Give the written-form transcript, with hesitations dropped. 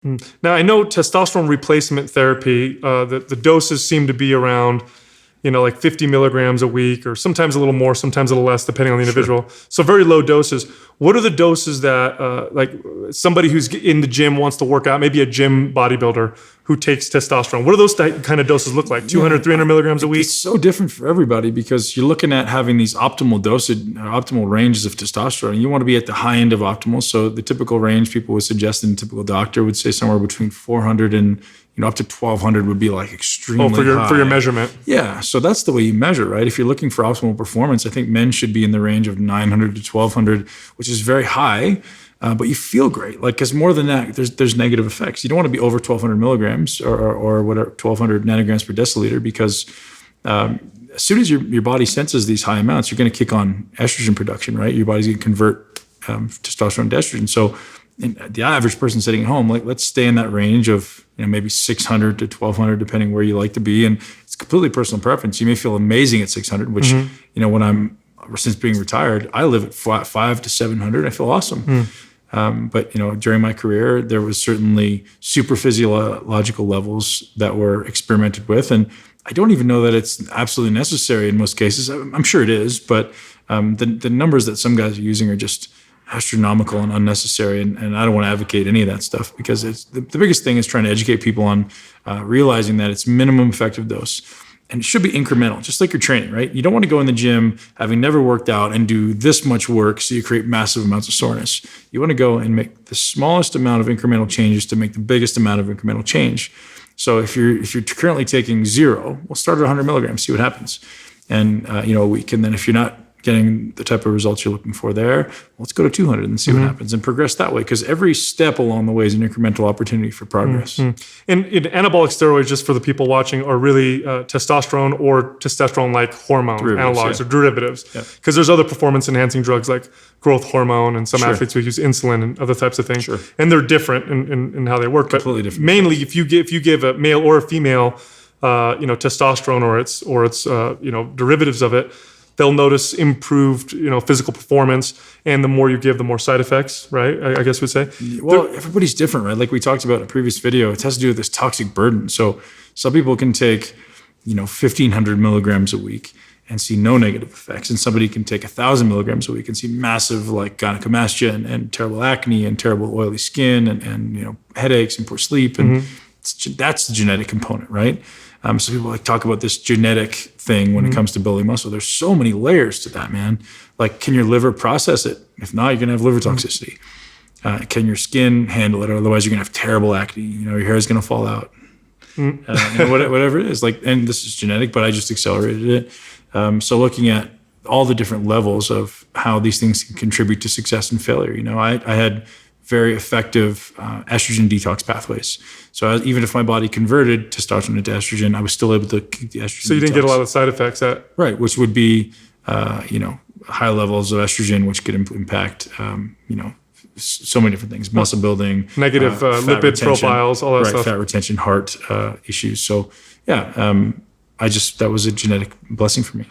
Now, I know testosterone replacement therapy, the doses seem to be around, like 50 milligrams a week, or sometimes a little more, sometimes a little less, depending on the individual. Sure. So very low doses. What are the doses that, like somebody who's in the gym wants to work out, maybe a gym bodybuilder who takes testosterone, what do those kind of doses look like? 200, 300 milligrams a week? It's so different for everybody because you're looking at having these optimal dosage, optimal ranges of testosterone. You want to be at the high end of optimal. So the typical range people would suggest, and a typical doctor would say somewhere between 400 and up to 1,200 would be like extremely high. For your measurement. Yeah, so that's the way you measure, right? If you're looking for optimal performance, I think men should be in the range of 900 to 1,200, which is very high, but you feel great. Like, because more than that, there's negative effects. You don't want to be over 1,200 milligrams or whatever, 1,200 nanograms per deciliter, because as soon as your body senses these high amounts, you're going to kick on estrogen production, right? Your body's going to convert testosterone to estrogen. So the average person sitting at home, like, let's stay in that range of maybe 600 to 1,200, depending where you like to be. And it's completely personal preference. You may feel amazing at 600, which, when I'm, since being retired, I live at 500 to 700. I feel awesome. But, during my career, there was certainly super physiological levels that were experimented with. And I don't even know that it's absolutely necessary in most cases. I'm sure it is, but the numbers that some guys are using are just astronomical and unnecessary, and I don't want to advocate any of that stuff, because it's the biggest thing is trying to educate people on realizing that it's minimum effective dose, and it should be incremental, just like your training, right? You don't want to go in the gym having never worked out and do this much work so you create massive amounts of soreness. You want to go and make the smallest amount of incremental changes to make the biggest amount of incremental change. So if you're currently taking 0, we'll start at 100 milligrams, see what happens, and a week, and then if you're not getting the type of results you're looking for there, let's go to 200 and see what happens, and progress that way, because every step along the way is an incremental opportunity for progress. And anabolic steroids, just for the people watching, are really testosterone or testosterone-like hormone analogs or derivatives, because there's other performance-enhancing drugs like growth hormone, and some athletes will use insulin and other types of things, and they're different in how they work. Completely different. Mainly, if you give a male or a female, testosterone or its derivatives of it, they'll notice improved, physical performance, and the more you give, the more side effects, right? I guess we'd say. Well, everybody's different, right? Like we talked about in a previous video, it has to do with this toxic burden. So some people can take, 1,500 milligrams a week and see no negative effects, and somebody can take 1,000 milligrams a week and see massive, like, gynecomastia and terrible acne and terrible oily skin and headaches and poor sleep, and that's the genetic component, right? So people talk about this genetic thing when it comes to building muscle. There's so many layers to that, man. Like, can your liver process it? If not, you're going to have liver toxicity. Can your skin handle it? Otherwise, you're going to have terrible acne. Your hair is going to fall out. Whatever it is. And this is genetic, but I just accelerated it. So looking at all the different levels of how these things can contribute to success and failure. I had very effective estrogen detox pathways. So even if my body converted testosterone into estrogen, I was still able to keep the estrogen. So you didn't get a lot of side effects. Right, which would be, high levels of estrogen, which could impact, so many different things: muscle building, negative lipid retention, profiles, all that stuff. Fat retention, heart issues. So that was a genetic blessing for me.